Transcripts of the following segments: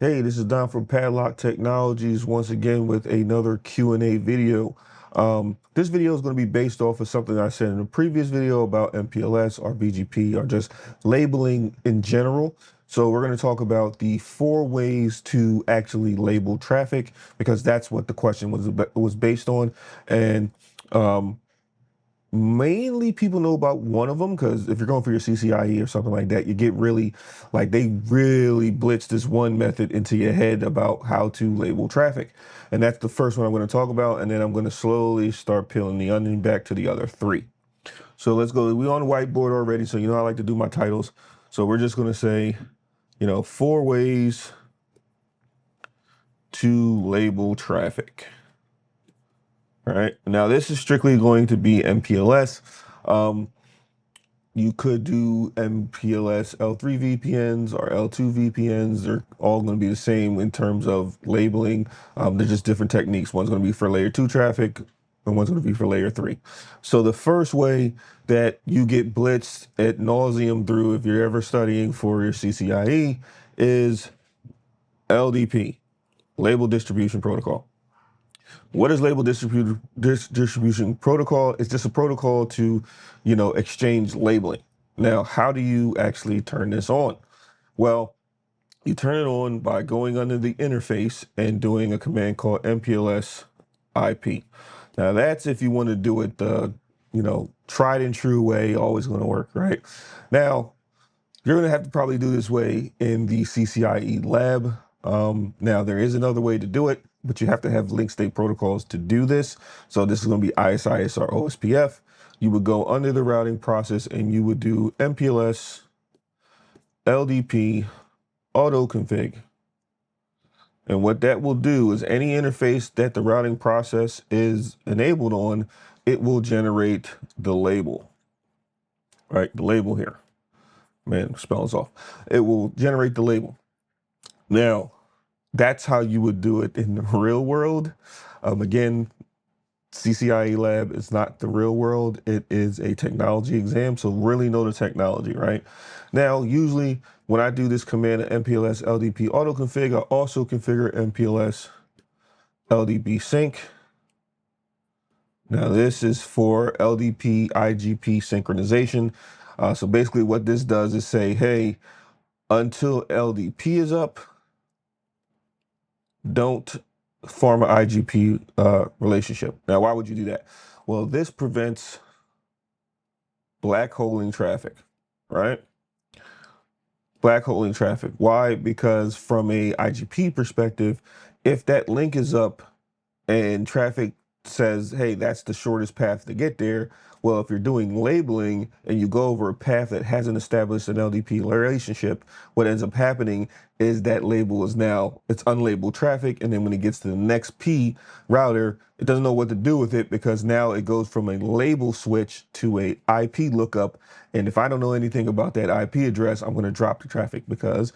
Hey, this is Don from Padlock Technologies once again with another Q&A video. This video is going to be based off of something I said in a previous video about MPLS or BGP or just labeling in general. So we're going to talk about the 4 ways to actually label traffic because that's what the question was based on. And um, mainly people know about one of them because if you're going for your CCIE or something like that, you get really, like they really blitz this one method into your head about how to label traffic. And that's the first one I'm going to talk about. And then I'm going to slowly start peeling the onion back to the other 3. So let's go. We're on the whiteboard already. So, I like to do my titles. So we're just going to say, 4 ways to label traffic. All right. Now, this is strictly going to be MPLS. You could do MPLS L3 VPNs or L2 VPNs. They're all going to be the same in terms of labeling. They're just different techniques. One's going to be for layer 2 traffic and one's going to be for layer 3. So the first way that you get blitzed ad nauseum through if you're ever studying for your CCIE is LDP, Label Distribution Protocol. What is label distribution protocol? It's just a protocol to, exchange labeling. Now, how do you actually turn this on? Well, you turn it on by going under the interface and doing a command called MPLS IP. Now, that's if you want to do it the, tried and true way, always going to work, right? Now, you're going to have to probably do this way in the CCIE lab. Now, there is another way to do it, but you have to have link state protocols to do this. So this is going to be ISIS or OSPF. You would go under the routing process and you would do MPLS, LDP, auto config. And what that will do is any interface that the routing process is enabled on, it will generate the label, right? The label here. Man, spells off. It will generate the label. Now, that's how you would do it in the real world. Again, CCIE lab is not the real world. It is a technology exam. So really know the technology, right? Now, usually when I do this command MPLS LDP auto config, I also configure MPLS LDP sync. Now, this is for LDP IGP synchronization. So basically what this does is say, hey, until LDP is up, don't form an IGP relationship. Now, why would you do that? Well, this prevents black holing traffic, right? Black holing traffic. Why? Because from a IGP perspective, if that link is up and traffic says, hey, that's the shortest path to get there. Well, if you're doing labeling and you go over a path that hasn't established an LDP relationship, what ends up happening is that label is now, it's unlabeled traffic. And then when it gets to the next P router, it doesn't know what to do with it because now it goes from a label switch to a IP lookup. And if I don't know anything about that IP address, I'm going to drop the traffic because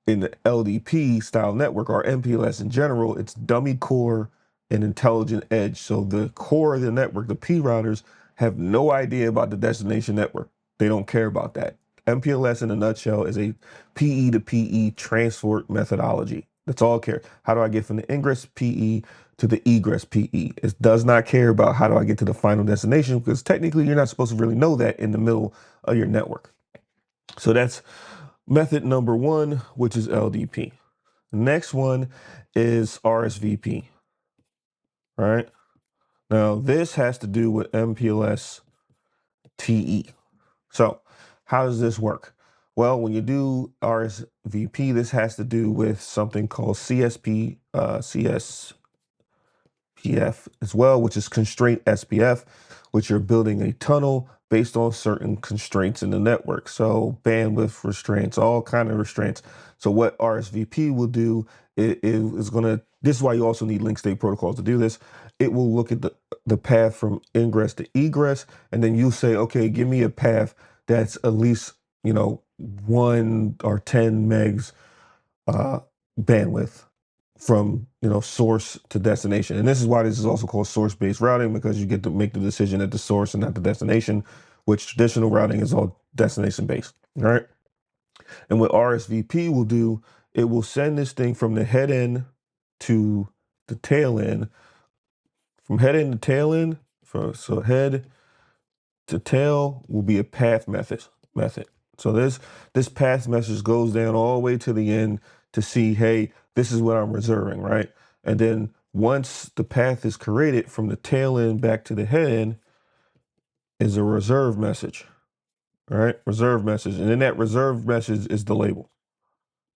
in the LDP style network or MPLS in general, it's dummy core and intelligent edge. So the core of the network, the P routers, have no idea about the destination network. They don't care about that. MPLS in a nutshell is a PE to PE transport methodology. That's all it cares. How do I get from the ingress PE to the egress PE? It does not care about how do I get to the final destination because technically you're not supposed to really know that in the middle of your network. So that's method number 1, which is LDP. Next one is RSVP, right? Now, this has to do with MPLS TE. So how does this work? Well, when you do RSVP, this has to do with something called CSPF as well, which is constraint SPF, which you're building a tunnel based on certain constraints in the network. So bandwidth restraints, all kind of restraints. So what RSVP will do is going to, this is why you also need link state protocols to do this. It will look at the path from ingress to egress, and then you say, okay, give me a path that's at least, 1 or 10 megs bandwidth from source to destination. And this is why this is also called source-based routing, because you get to make the decision at the source and not the destination, which traditional routing is all destination-based. All right. And what RSVP will do it will send this thing from the head end to the tail end, from head end to tail end. So head to tail will be a path method. So this path message goes down all the way to the end to see, hey, this is what I'm reserving, right? And then once the path is created from the tail end back to the head end is a reserve message, right? Reserve message. And then that reserve message is the label,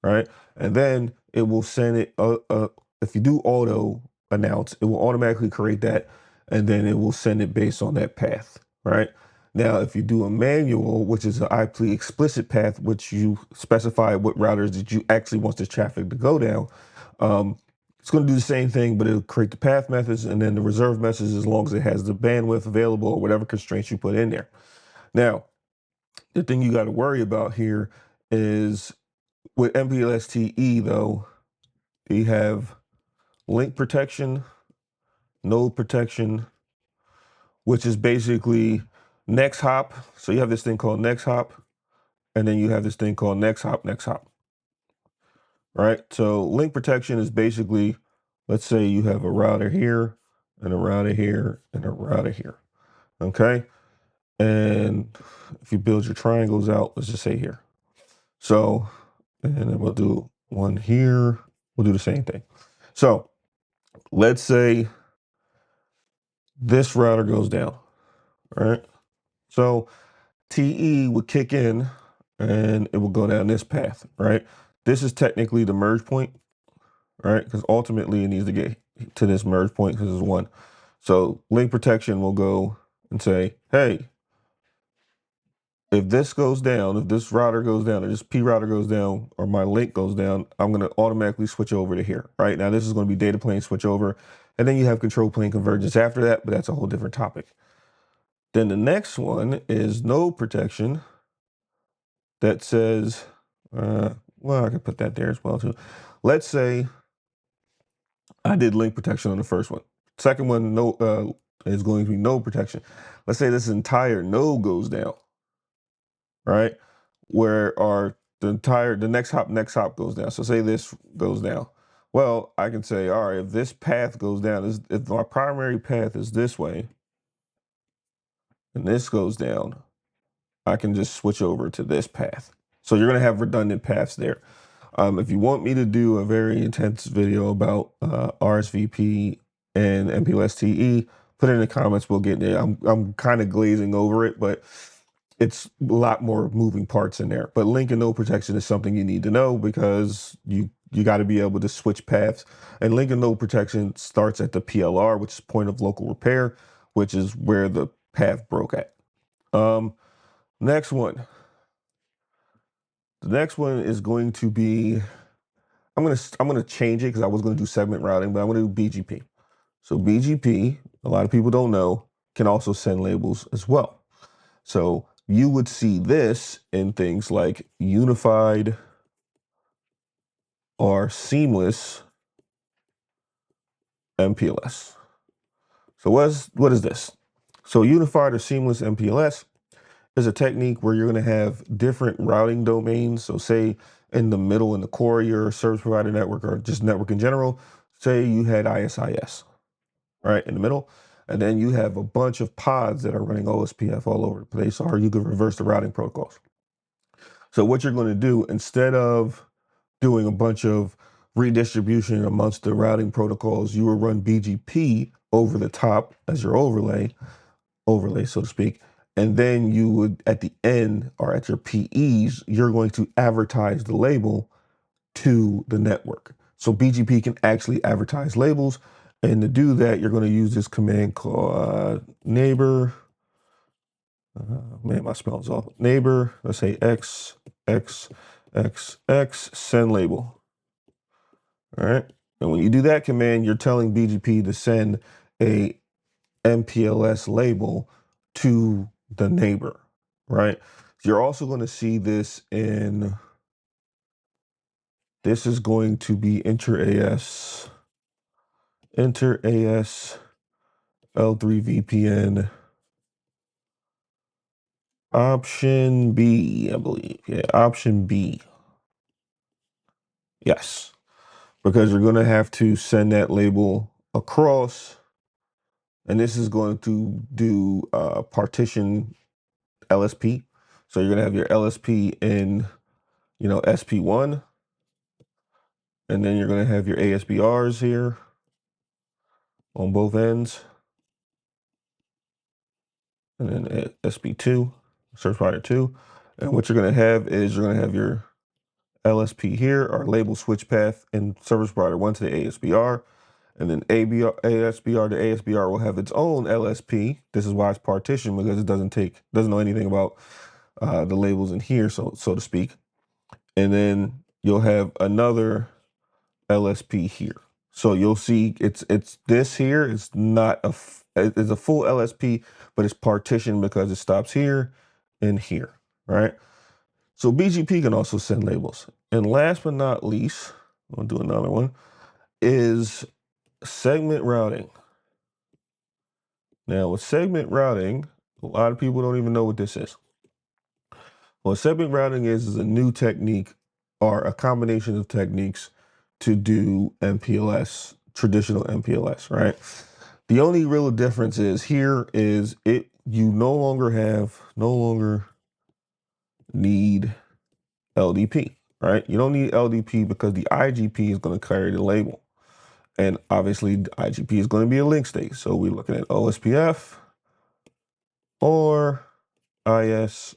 right? And then it will send it, if you do auto announce, it will automatically create that, and then it will send it based on that path, right? Now, if you do a manual, which is an IP explicit path, which you specify what routers that you actually want this traffic to go down, it's going to do the same thing, but it'll create the path methods and then the reserve message as long as it has the bandwidth available or whatever constraints you put in there. Now, the thing you got to worry about here is with MPLS TE, though, you have link protection, node protection, which is basically next hop. So you have this thing called next hop, and then you have this thing called next hop, right? So link protection is basically, let's say you have a router here, and a router here, and a router here, okay? And if you build your triangles out, let's just say here. So, and then we'll do one here. We'll do the same thing. So let's say this router goes down, right? So TE would kick in and it will go down this path, right? This is technically the merge point, right? Because ultimately it needs to get to this merge point because it's one. So link protection will go and say, hey, if this goes down, if this router goes down, or this P router goes down, or my link goes down, I'm going to automatically switch over to here, right? Now, this is going to be data plane switch over, and then you have control plane convergence after that, but that's a whole different topic. Then the next one is node protection that says, well, I could put that there as well, too. Let's say I did link protection on the first one. Second one is going to be node protection. Let's say this entire node goes down, right? Where the next hop goes down. So say this goes down. Well, I can say, all right, if this path goes down, if my primary path is this way, and this goes down, I can just switch over to this path. So you're going to have redundant paths there. If you want me to do a very intense video about RSVP and MPLS TE, put it in the comments. We'll get there. I'm kind of glazing over it, but it's a lot more moving parts in there. But link and node protection is something you need to know because you got to be able to switch paths. And link and node protection starts at the PLR, which is point of local repair, which is where the path broke at. Next one. The next one is going to be, I'm gonna change it because I was going to do segment routing, but I'm going to do BGP. So BGP, a lot of people don't know, can also send labels as well. So you would see this in things like unified or seamless MPLS. So what is this? So unified or seamless MPLS is a technique where you're going to have different routing domains. So say in the middle, in the core of your service provider network or just network in general, say you had ISIS, right, in the middle. And then you have a bunch of pods that are running OSPF all over the place, or you could reverse the routing protocols. So what you're going to do, instead of doing a bunch of redistribution amongst the routing protocols, you will run BGP over the top as your overlay, so to speak. And then you would, at the end or at your PEs, you're going to advertise the label to the network. So BGP can actually advertise labels. And to do that, you're going to use this command called neighbor. Man, my spelling's off. Neighbor, let's say X, X, X, X, send label. All right. And when you do that command, you're telling BGP to send a MPLS label to the neighbor, right? You're also going to see this in, this is going to be inter-AS L3 VPN option B, I believe. Yeah, option B. Yes, because you're going to have to send that label across, and this is going to do partition LSP. So you're going to have your LSP in, SP1, and then you're going to have your ASBRs here on both ends, and then SP2, service provider 2. And what you're going to have is you're going to have your LSP here, or label switch path in service provider 1 to the ASBR. And then ASBR to ASBR will have its own LSP. This is why it's partitioned, because it doesn't know anything about the labels in here, so to speak. And then you'll have another LSP here. So you'll see it's this here is not it's a full LSP, but it's partitioned because it stops here and here, right? So BGP can also send labels. And last but not least, I'll do another one, is segment routing. Now with segment routing, a lot of people don't even know what this is. What segment routing is a new technique, or a combination of techniques, to do MPLS, traditional MPLS, right? The only real difference is here is you no longer need LDP, right? You don't need LDP because the IGP is going to carry the label. And obviously the IGP is going to be a link state. So we're looking at OSPF or IS,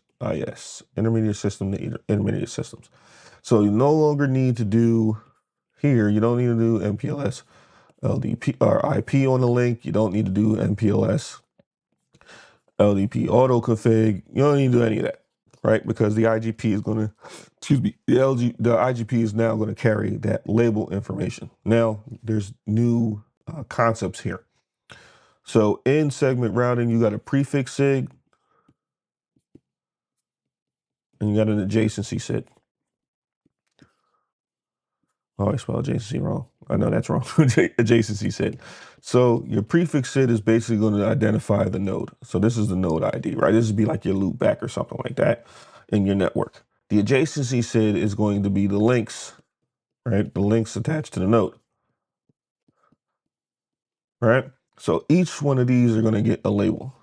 intermediate system to intermediate systems. So you no longer need to do here, you don't need to do MPLS LDP or IP on the link. You don't need to do MPLS LDP auto config. You don't need to do any of that, right? Because the IGP is going to, the IGP is now going to carry that label information. Now there's new concepts here. So in segment routing, you got a prefix sig and you got an adjacency sig. Oh, I spelled adjacency wrong. I know that's wrong. Adjacency SID. So your prefix SID is basically going to identify the node. So this is the node ID, right? This would be like your loop back or something like that in your network. The adjacency SID is going to be the links, right? The links attached to the node, right? So each one of these are going to get a label.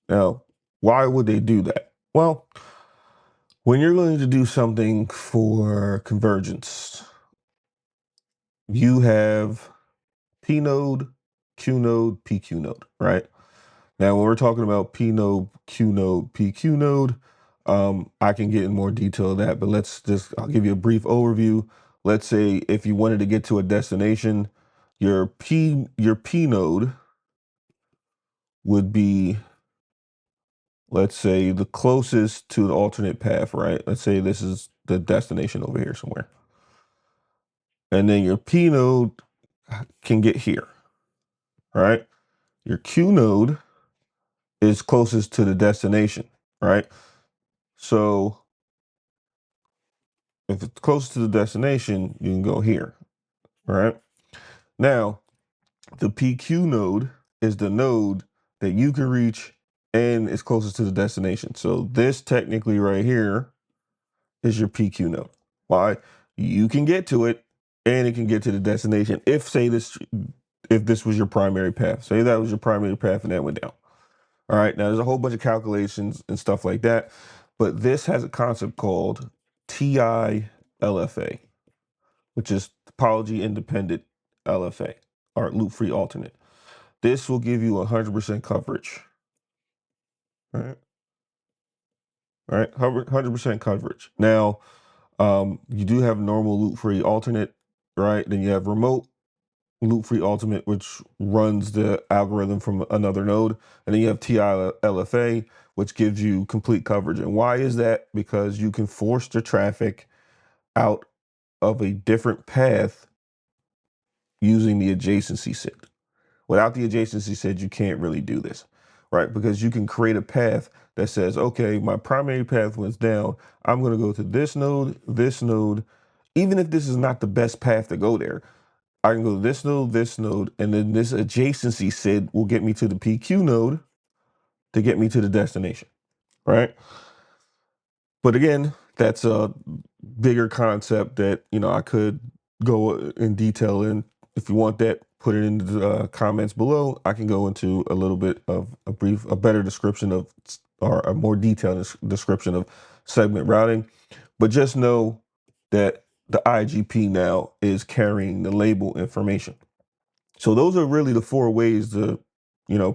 Now, why would they do that? Well, when you're going to do something for convergence, you have P node, Q node, PQ node, right? Now, when we're talking about P node, Q node, PQ node, I can get in more detail of that, but I'll give you a brief overview. Let's say if you wanted to get to a destination, your P node would be, let's say, the closest to the alternate path, right? Let's say this is the destination over here somewhere. And then your P node can get here, right? Your Q node is closest to the destination, right? So if it's close to the destination, you can go here, right? Now, the PQ node is the node that you can reach and is closest to the destination. So this technically right here is your PQ node. Why? You can get to it and it can get to the destination if this was your primary path. Say that was your primary path and that went down. All right, now there's a whole bunch of calculations and stuff like that, but this has a concept called TI-LFA, which is topology independent LFA, or loop free alternate. This will give you 100% coverage, right? All right, 100% coverage. Now, you do have normal loop free alternate, right? Then you have remote loop free alternate, which runs the algorithm from another node. And then you have TI-LFA, which gives you complete coverage. And why is that? Because you can force the traffic out of a different path using the adjacency SID. Without the adjacency SID, you can't really do this, right? Because you can create a path that says, okay, my primary path went down. I'm going to go to this node, even if this is not the best path to go there. I can go to this node, and then this adjacency SID will get me to the PQ node to get me to the destination, right? But again, that's a bigger concept that, I could go in detail in. If you want that, put it in the comments below. I can go into a little bit of a better description of, or a more detailed description of segment routing. But just know that the IGP now is carrying the label information. So those are really the four ways to,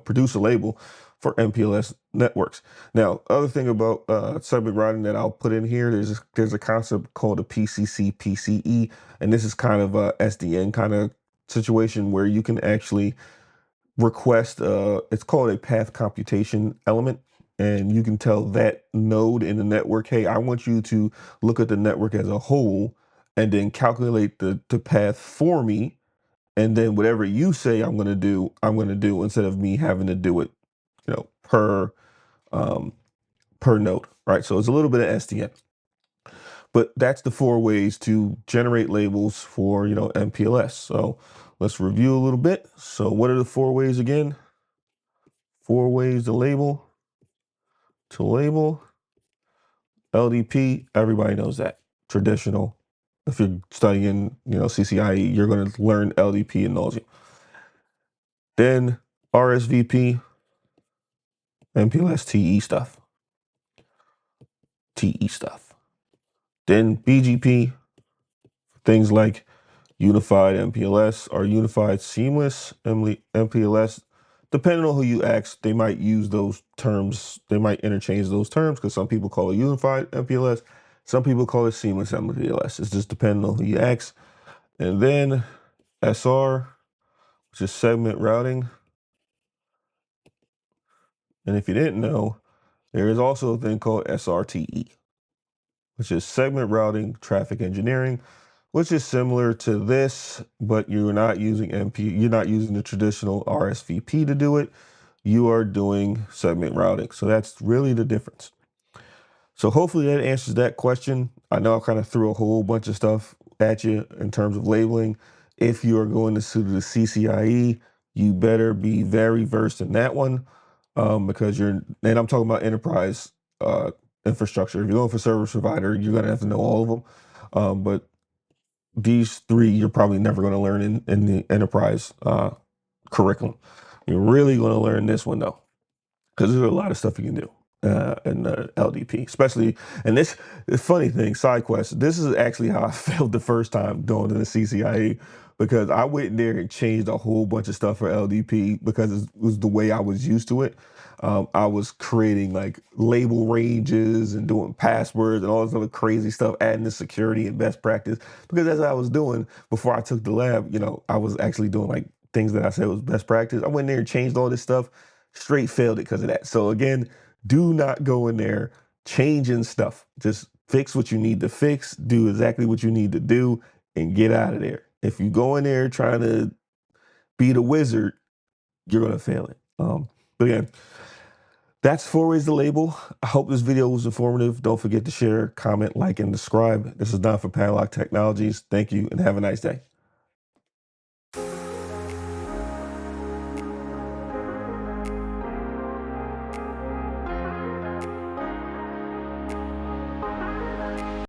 produce a label for MPLS networks. Now, other thing about segment routing that I'll put in here, there's a concept called a PCC PCE, and this is kind of a SDN kind of situation where you can actually request, it's called a path computation element, and you can tell that node in the network, hey, I want you to look at the network as a whole and then calculate the path for me, and then whatever you say I'm going to do instead of me having to do it, per um, per node, right? So it's a little bit of SDN, but that's the four ways to generate labels for, MPLS. So let's review a little bit. So what are the four ways again? Four ways to label. LDP, everybody knows that. Traditional. If you're studying, CCIE, you're going to learn LDP and nauseam. Then RSVP, MPLS TE stuff. Then BGP, things like unified MPLS or unified seamless MPLS. Depending on who you ask, they might use those terms. They might interchange those terms because some people call it unified MPLS. Some people call it seamless MPLS. It's just depending on who you ask. And then SR, which is segment routing. And if you didn't know, there is also a thing called SRTE, which is segment routing traffic engineering, which is similar to this, but you're not using you're not using the traditional RSVP to do it. You are doing segment routing. So that's really the difference. So hopefully that answers that question. I know I kind of threw a whole bunch of stuff at you in terms of labeling. If you are going to the CCIE, you better be very versed in that one, because and I'm talking about enterprise infrastructure. If you're going for service provider, you're going to have to know all of them. But these three, you're probably never going to learn in the enterprise curriculum. You're really going to learn this one though, because there's a lot of stuff you can do in LDP, especially. And this funny thing, side quest, this is actually how I failed the first time doing the CCIE, because I went in there and changed a whole bunch of stuff for LDP because it was the way I was used to it. I was creating like label ranges and doing passwords and all this other crazy stuff, adding the security and best practice, because that's what I was doing before I took the lab. I was actually doing like things that I said was best practice. I went in there and changed all this stuff, straight failed it because of that. So again, do not go in there changing stuff. Just fix what you need to fix, do exactly what you need to do, and get out of there. If you go in there trying to be the wizard, you're going to fail it. But again, that's four ways to label. I hope this video was informative. Don't forget to share, comment, like, and subscribe. This is Don for Padlock Technologies. Thank you and have a nice day.